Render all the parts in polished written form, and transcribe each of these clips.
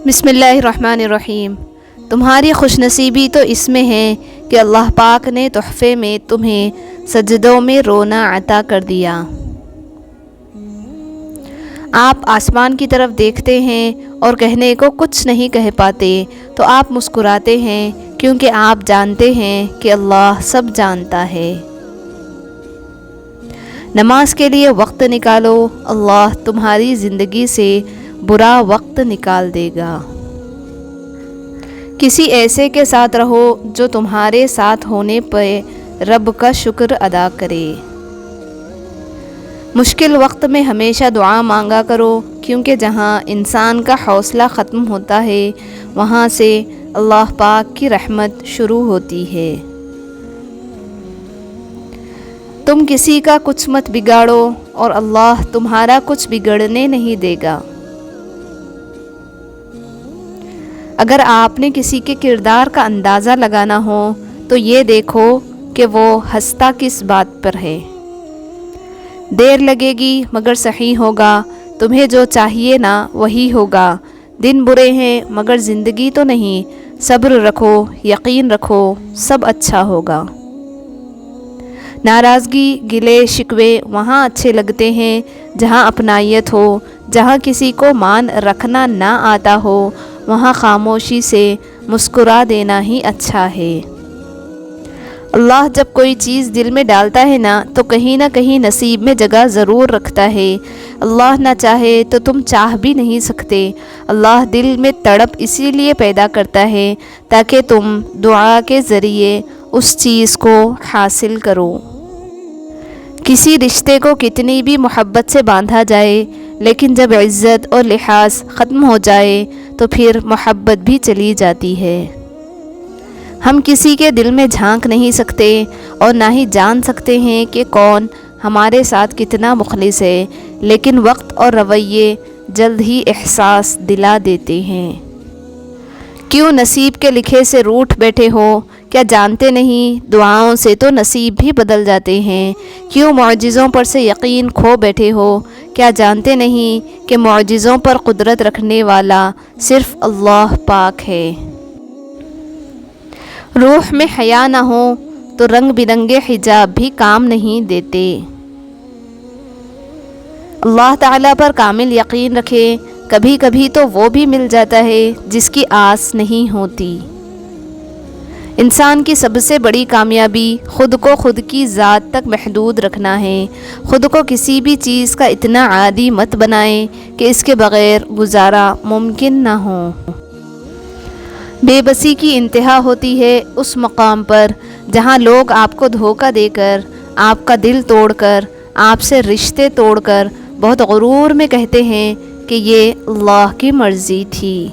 بسم اللہ الرحمن الرحیم۔ تمہاری خوش نصیبی تو اس میں ہے کہ اللہ پاک نے تحفے میں تمہیں سجدوں میں رونا عطا کر دیا۔ آپ آسمان کی طرف دیکھتے ہیں اور کہنے کو کچھ نہیں کہہ پاتے تو آپ مسکراتے ہیں کیونکہ آپ جانتے ہیں کہ اللہ سب جانتا ہے۔ نماز کے لیے وقت نکالو، اللہ تمہاری زندگی سے برا وقت نکال دے گا۔ کسی ایسے کے ساتھ رہو جو تمہارے ساتھ ہونے پہ رب کا شکر ادا کرے۔ مشکل وقت میں ہمیشہ دعا مانگا کرو، کیونکہ جہاں انسان کا حوصلہ ختم ہوتا ہے وہاں سے اللہ پاک کی رحمت شروع ہوتی ہے۔ تم کسی کا کچھ مت بگاڑو اور اللہ تمہارا کچھ بگڑنے نہیں دے گا۔ اگر آپ نے کسی کے کردار کا اندازہ لگانا ہو تو یہ دیکھو کہ وہ ہنستا کس بات پر ہے۔ دیر لگے گی مگر صحیح ہوگا، تمہیں جو چاہیے نا وہی ہوگا۔ دن برے ہیں مگر زندگی تو نہیں، صبر رکھو، یقین رکھو، سب اچھا ہوگا۔ ناراضگی، گلے شکوے وہاں اچھے لگتے ہیں جہاں اپنائیت ہو۔ جہاں کسی کو مان رکھنا نہ آتا ہو وہاں خاموشی سے مسکرا دینا ہی اچھا ہے۔ اللہ جب کوئی چیز دل میں ڈالتا ہے نا تو کہیں نہ کہیں نصیب میں جگہ ضرور رکھتا ہے۔ اللہ نہ چاہے تو تم چاہ بھی نہیں سکتے۔ اللہ دل میں تڑپ اسی لیے پیدا کرتا ہے تاکہ تم دعا کے ذریعے اس چیز کو حاصل کرو۔ کسی رشتے کو کتنی بھی محبت سے باندھا جائے لیکن جب عزت اور لحاظ ختم ہو جائے تو پھر محبت بھی چلی جاتی ہے۔ ہم کسی کے دل میں جھانک نہیں سکتے اور نہ ہی جان سکتے ہیں کہ کون ہمارے ساتھ کتنا مخلص ہے، لیکن وقت اور رویے جلد ہی احساس دلا دیتے ہیں۔ کیوں نصیب کے لکھے سے روٹھ بیٹھے ہو؟ کیا جانتے نہیں دعاؤں سے تو نصیب بھی بدل جاتے ہیں؟ کیوں معجزوں پر سے یقین کھو بیٹھے ہو؟ کیا جانتے نہیں کہ معجزوں پر قدرت رکھنے والا صرف اللہ پاک ہے؟ روح میں حیا نہ ہو تو رنگ برنگے حجاب بھی کام نہیں دیتے۔ اللہ تعالیٰ پر کامل یقین رکھے، کبھی کبھی تو وہ بھی مل جاتا ہے جس کی آس نہیں ہوتی۔ انسان کی سب سے بڑی کامیابی خود کو خود کی ذات تک محدود رکھنا ہے۔ خود کو کسی بھی چیز کا اتنا عادی مت بنائیں کہ اس کے بغیر گزارا ممکن نہ ہو۔ بے بسی کی انتہا ہوتی ہے اس مقام پر جہاں لوگ آپ کو دھوکہ دے کر، آپ کا دل توڑ کر، آپ سے رشتے توڑ کر بہت غرور میں کہتے ہیں کہ یہ اللہ کی مرضی تھی۔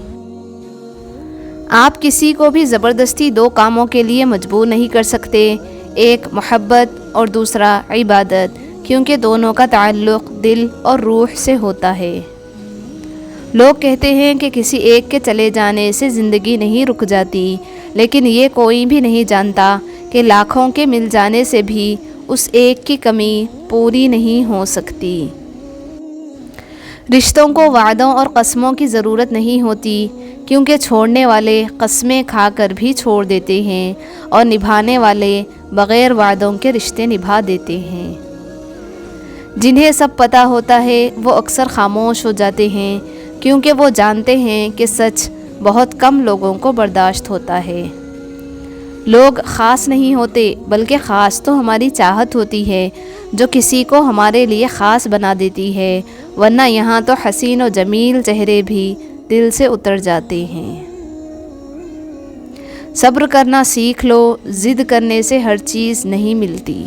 آپ کسی کو بھی زبردستی دو کاموں کے لیے مجبور نہیں کر سکتے، ایک محبت اور دوسرا عبادت، کیونکہ دونوں کا تعلق دل اور روح سے ہوتا ہے۔ لوگ کہتے ہیں کہ کسی ایک کے چلے جانے سے زندگی نہیں رک جاتی، لیکن یہ کوئی بھی نہیں جانتا کہ لاکھوں کے مل جانے سے بھی اس ایک کی کمی پوری نہیں ہو سکتی۔ رشتوں کو وعدوں اور قسموں کی ضرورت نہیں ہوتی، کیونکہ چھوڑنے والے قسمیں کھا کر بھی چھوڑ دیتے ہیں اور نبھانے والے بغیر وعدوں کے رشتے نبھا دیتے ہیں۔ جنہیں سب پتہ ہوتا ہے وہ اکثر خاموش ہو جاتے ہیں، کیونکہ وہ جانتے ہیں کہ سچ بہت کم لوگوں کو برداشت ہوتا ہے۔ لوگ خاص نہیں ہوتے بلکہ خاص تو ہماری چاہت ہوتی ہے جو کسی کو ہمارے لیے خاص بنا دیتی ہے، ورنہ یہاں تو حسین و جمیل چہرے بھی دل سے اتر جاتے ہیں۔ صبر کرنا سیکھ لو، ضد کرنے سے ہر چیز نہیں ملتی۔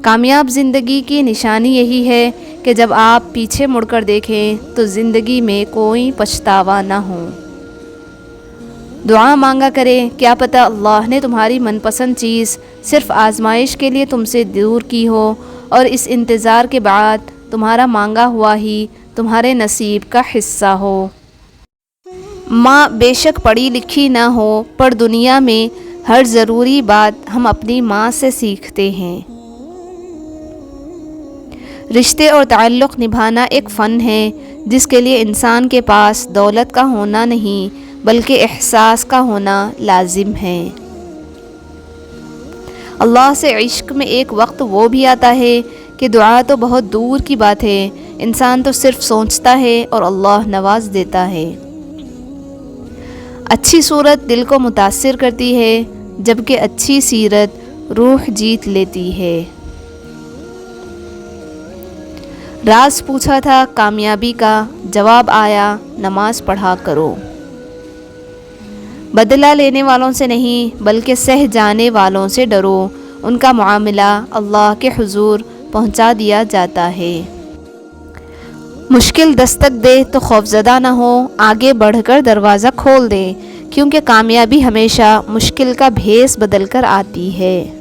کامیاب زندگی کی نشانی یہی ہے کہ جب آپ پیچھے مڑ کر دیکھیں تو زندگی میں کوئی پچھتاوا نہ ہو۔ دعا مانگا کریں، کیا پتہ اللہ نے تمہاری من پسند چیز صرف آزمائش کے لیے تم سے دور کی ہو اور اس انتظار کے بعد تمہارا مانگا ہوا ہی تمہارے نصیب کا حصہ ہو۔ ماں بے شک پڑھی لکھی نہ ہو، پر دنیا میں ہر ضروری بات ہم اپنی ماں سے سیکھتے ہیں۔ رشتے اور تعلق نبھانا ایک فن ہے جس کے لیے انسان کے پاس دولت کا ہونا نہیں بلکہ احساس کا ہونا لازم ہے۔ اللہ سے عشق میں ایک وقت وہ بھی آتا ہے کہ دعا تو بہت دور کی بات ہے، انسان تو صرف سوچتا ہے اور اللہ نواز دیتا ہے۔ اچھی صورت دل کو متاثر کرتی ہے جبکہ اچھی سیرت روح جیت لیتی ہے۔ راز پوچھا تھا کامیابی کا، جواب آیا نماز پڑھا کرو۔ بدلہ لینے والوں سے نہیں بلکہ سہ جانے والوں سے ڈرو، ان کا معاملہ اللہ کے حضور پہنچا دیا جاتا ہے۔ مشکل دستک دے تو خوفزدہ نہ ہو، آگے بڑھ کر دروازہ کھول دے، کیونکہ کامیابی ہمیشہ مشکل کا بھیس بدل کر آتی ہے۔